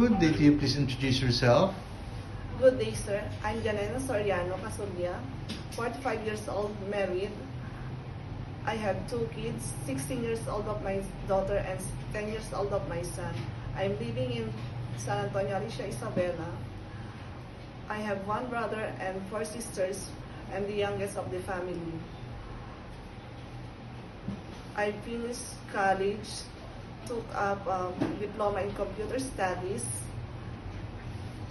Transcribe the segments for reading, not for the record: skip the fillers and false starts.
good day to you. Please introduce yourself. Good day, sir. I'm Janena Soriano Casulya, 45 years old, married. I have 2 kids, 16 years old of my daughter and 10 years old of my son. I'm living in San Antonio, Alicia, Isabela. I have 1 brother and 4 sisters, and the youngest of the family. I finished college, took up diploma in computer studies.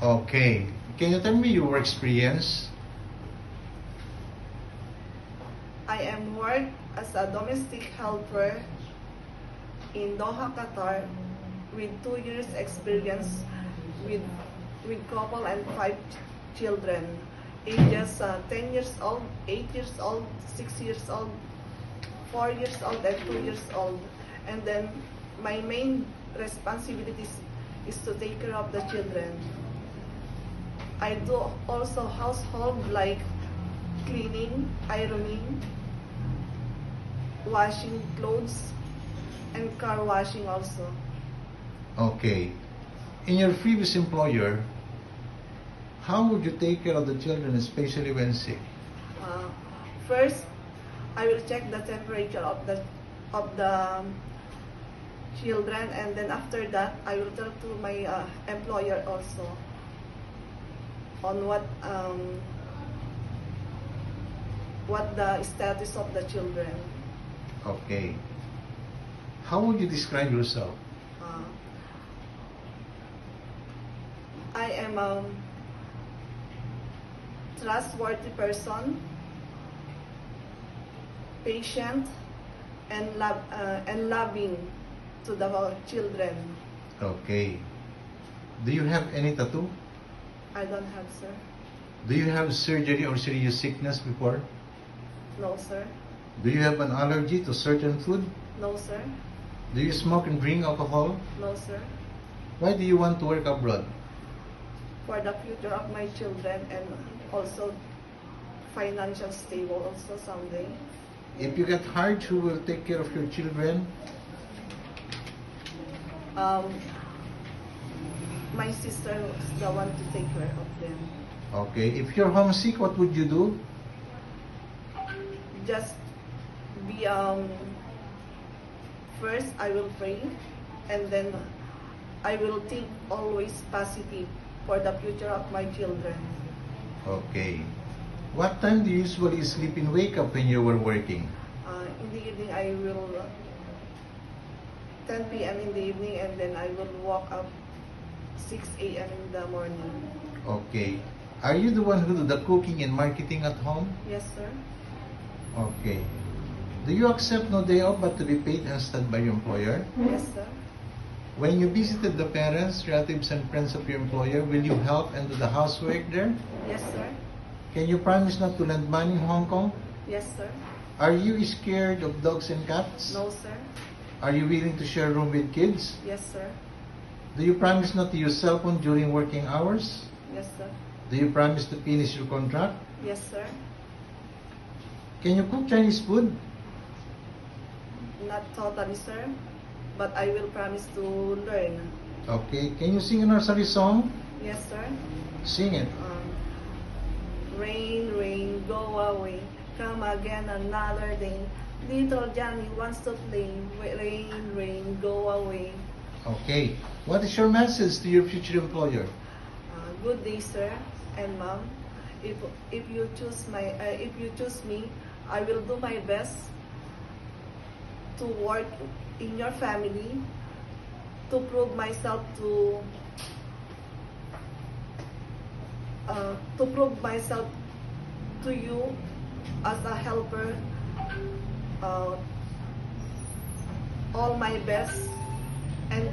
Okay. Can you tell me your experience? I am worked as a domestic helper in Doha, Qatar, with 2 years experience with couple and 5 children, ages 10 years old, 8 years old, 6 years old, 4 years old, and 2 years old. And then my main responsibilities is to take care of the children. I do also household like cleaning, ironing, washing clothes, and car washing also. Okay. In your previous employer, how would you take care of the children, especially when sick? First, I will check the temperature of the children, and then after that, I will tell to my employer also on what the status of the children. Okay. How would you describe yourself? I am a trustworthy person, patient, and loving to the children. Okay. Do you have any tattoo? I don't have, sir. Do you have surgery or serious sickness before? No, sir. Do you have an allergy to certain food? No, sir. Do you smoke and drink alcohol? No, sir. Why do you want to work abroad? For the future of my children and also financial stable also someday. If you get hired, who will take care of your children? My sister is the one to take care of them. Okay. If you're homesick, what would you do? Just be first I will pray, and then I will think always positive for the future of my children. Okay. What time do you usually sleep and wake up when you were working? In the evening I will 10 p.m. in the evening, and then I will walk up 6 a.m. in the morning. Okay. Are you the one who do the cooking and marketing at home? Yes, sir. Okay. Do you accept no day off but to be paid instead by your employer? Yes, sir. When you visited the parents, relatives, and friends of your employer, will you help and do the housework there? Yes, sir. Can you promise not to lend money in Hong Kong? Yes, sir. Are you scared of dogs and cats? No, sir. Are you willing to share a room with kids? Yes, sir. Do you promise not to use cell phone during working hours? Yes, sir. Do you promise to finish your contract? Yes, sir. Can you cook Chinese food? Not totally, sir, but I will promise to learn. Okay. Can you sing a nursery song? Yes, sir. Sing it. Rain, rain, go away. Come again another day. Little Johnny wants to play. Rain, rain, go away. Okay. What is your message to your future employer? Good day, sir and ma'am. If you choose me, I will do my best to work in your family, to prove myself to you as a helper. All my best, and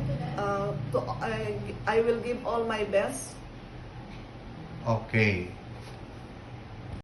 I will give all my best. Okay.